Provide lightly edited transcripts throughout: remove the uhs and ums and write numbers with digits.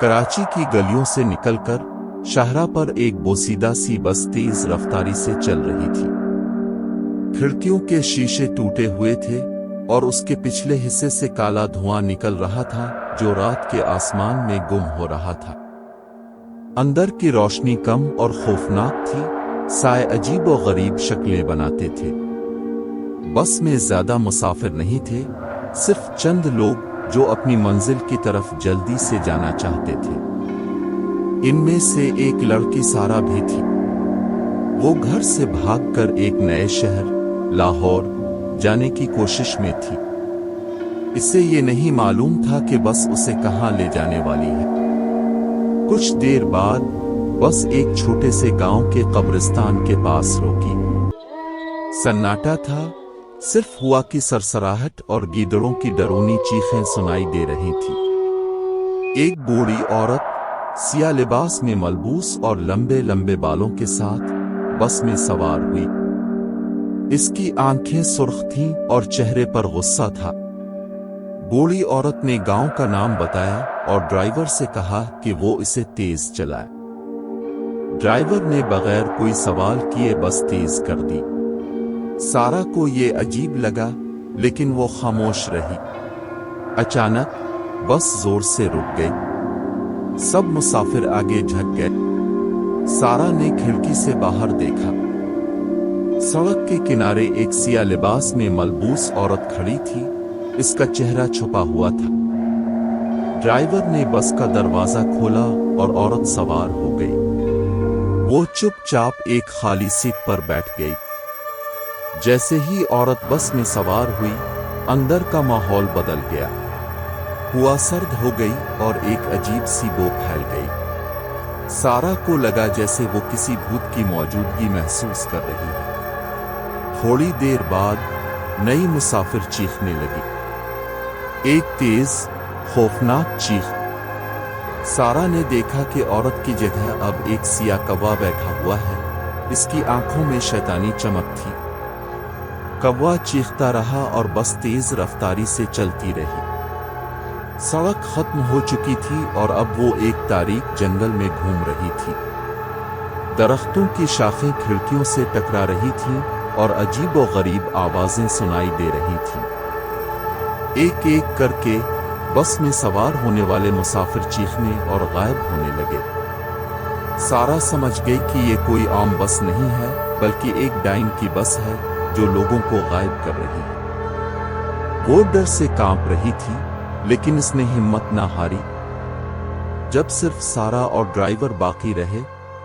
कराची की गलियों से निकलकर शाहरा पर एक बोसीदा सी बस तेज रफ्तारी से चल रही थी। खिड़कियों के शीशे टूटे हुए थे और उसके पिछले हिस्से से काला धुआं निकल रहा था जो रात के आसमान में गुम हो रहा था। अंदर की रोशनी कम और खौफनाक थी, साए अजीब और गरीब शक्लें बनाते थे। बस में ज्यादा मुसाफिर नहीं थे, सिर्फ चंद लोग जो अपनी मंजिल की तरफ जल्दी से जाना चाहते थे। इनमें से एक लड़की सारा भी थी। वो घर से भागकर एक नए शहर लाहौर जाने की कोशिश में थी। इसे ये नहीं मालूम था कि बस उसे कहां ले जाने वाली है। कुछ देर बाद बस एक छोटे से गांव के कब्रिस्तान के पास रोकी। सन्नाटा था, सिर्फ हवा की सरसराहट और गीदड़ों की डरावनी चीखें सुनाई दे रही थी। एक बूढ़ी औरत सिया लिबास में मलबूस और लंबे लंबे बालों के साथ बस में सवार हुई। इसकी आंखें सुर्ख थीं और चेहरे पर गुस्सा था। बूढ़ी औरत ने गांव का नाम बताया और ड्राइवर से कहा कि वो इसे तेज चलाए। ड्राइवर ने बगैर कोई सवाल किए बस तेज कर दी। सारा को ये अजीब लगा, लेकिन वो खामोश रही। अचानक बस जोर से रुक गई। सब मुसाफिर आगे झक गए। सारा ने खिड़की से बाहर देखा। सड़क के किनारे एक सिया लिबास में मलबूस औरत खड़ी थी। इसका चेहरा छुपा हुआ था। ड्राइवर ने बस का दरवाजा खोला और औरत सवार हो गई। वो चुपचाप एक खाली सीट पर बैठ गई। जैसे ही औरत बस में सवार हुई, अंदर का माहौल बदल गया। हवा सर्द हो गई और एक अजीब सी बो फैल गई। सारा को लगा जैसे वो किसी भूत की मौजूदगी महसूस कर रही है। थोड़ी देर बाद नई मुसाफिर चीखने लगी, एक तेज खौफनाक चीख। सारा ने देखा कि औरत की जगह अब एक सिया कौवा बैठा हुआ है। इसकी आंखों में शैतानी चमक थी। कौवा चीखता रहा और बस तेज रफ्तारी से चलती रही। सड़क खत्म हो चुकी थी और अब वो एक तारीक जंगल में घूम रही थी। दरख्तों की शाखें खिड़कियों से टकरा रही थीं और अजीब व गरीब आवाजें सुनाई दे रही थीं। एक एक करके बस में सवार होने वाले मुसाफिर चीखने और गायब होने लगे। सारा समझ गई कि ये कोई आम बस नहीं है, बल्कि एक डाइन की बस है जो लोगों को गायब कर रही है। वो डर से कांप रही थी, लेकिन इसने हिम्मत ना हारी। जब सिर्फ सारा और ड्राइवर बाकी रहे,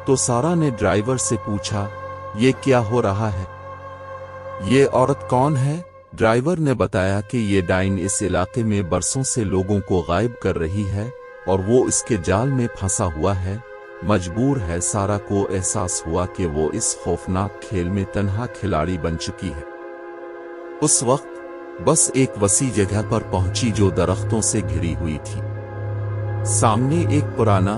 तो सारा ने ड्राइवर से पूछा, ये क्या हो रहा है? ये औरत कौन है? ड्राइवर ने बताया कि ये डाइन इस इलाके में बरसों से लोगों को गायब कर रही है और वो इसके जाल में फंसा हुआ है, मजबूर है। सारा को एहसास हुआ कि वो इस खौफनाक खेल में तन्हा खिलाड़ी बन चुकी है। उस वक्त बस एक वसी जगह पर पहुंची जो दरख्तों से घिरी हुई थी। सामने एक पुराना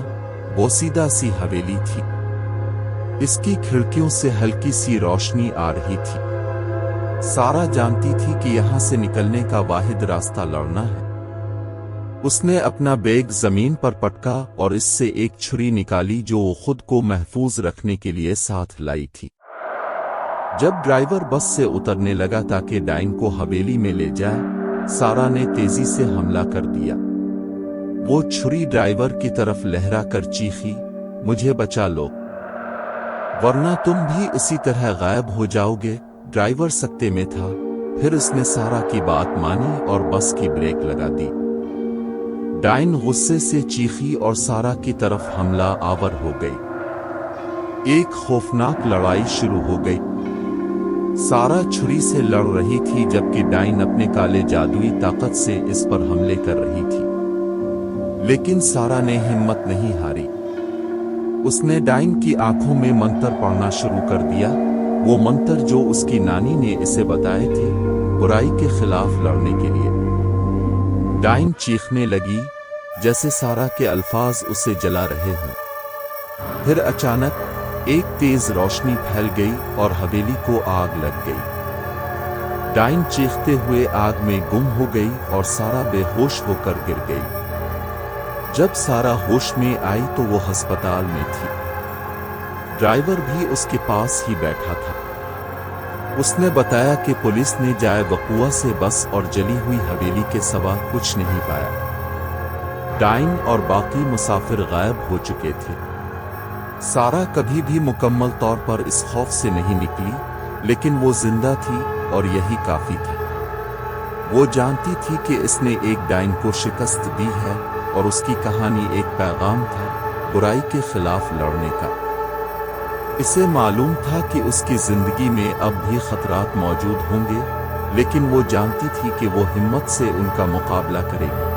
बोसीदा सी हवेली थी। इसकी खिड़कियों से हल्की सी रोशनी आ रही थी। सारा जानती थी कि यहां से निकलने का वाहिद रास्ता लड़ना है। उसने अपना बैग जमीन पर पटका और इससे एक छुरी निकाली जो वो खुद को महफूज रखने के लिए साथ लाई थी। जब ड्राइवर बस से उतरने लगा ताकि डाइन को हवेली में ले जाए, सारा ने तेजी से हमला कर दिया। वो छुरी ड्राइवर की तरफ लहरा कर चीखी, मुझे बचा लो, वरना तुम भी इसी तरह गायब हो जाओगे। ड्राइवर सकते में था। फिर उसने सारा की बात मानी और बस की ब्रेक लगा दी। डाइन गुस्से से चीखी और सारा की तरफ हमला आवर हो गई। एक खौफनाक लड़ाई शुरू हो गई। सारा छुरी से लड़ रही थी जबकि डाइन अपने काले जादुई ताकत से इस पर हमले कर रही थी। लेकिन सारा ने हिम्मत नहीं हारी। उसने डाइन की आंखों में मंत्र पढ़ना शुरू कर दिया, वो मंत्र जो उसकी नानी ने इसे बताए थे, बुराई के खिलाफ लड़ने के लिए। डाइन चीखने लगी जैसे सारा के अल्फाज उसे जला रहे हों। फिर अचानक एक तेज रोशनी फैल गई और हवेली को आग लग गई। डाइन चीखते हुए आग में गुम हो गई और सारा बेहोश होकर गिर गई। جب سارا ہوش میں آئی تو وہ ہسپتال میں تھی۔ ڈرائیور بھی اس کے پاس ہی بیٹھا تھا۔ اس نے بتایا کہ پولیس نے جائے وقوع سے بس اور جلی ہوئی حویلی کے سوا کچھ نہیں پایا۔ ڈائن اور باقی مسافر غائب ہو چکے تھے۔ سارا کبھی بھی مکمل طور پر اس خوف سے نہیں نکلی، لیکن وہ زندہ تھی اور یہی کافی تھا۔ وہ جانتی تھی کہ اس نے ایک ڈائن کو شکست دی ہے اور اس کی کہانی ایک پیغام تھا، برائی کے خلاف لڑنے کا۔ اسے معلوم تھا کہ اس کی زندگی میں اب بھی خطرات موجود ہوں گے، لیکن وہ جانتی تھی کہ وہ ہمت سے ان کا مقابلہ کرے گی۔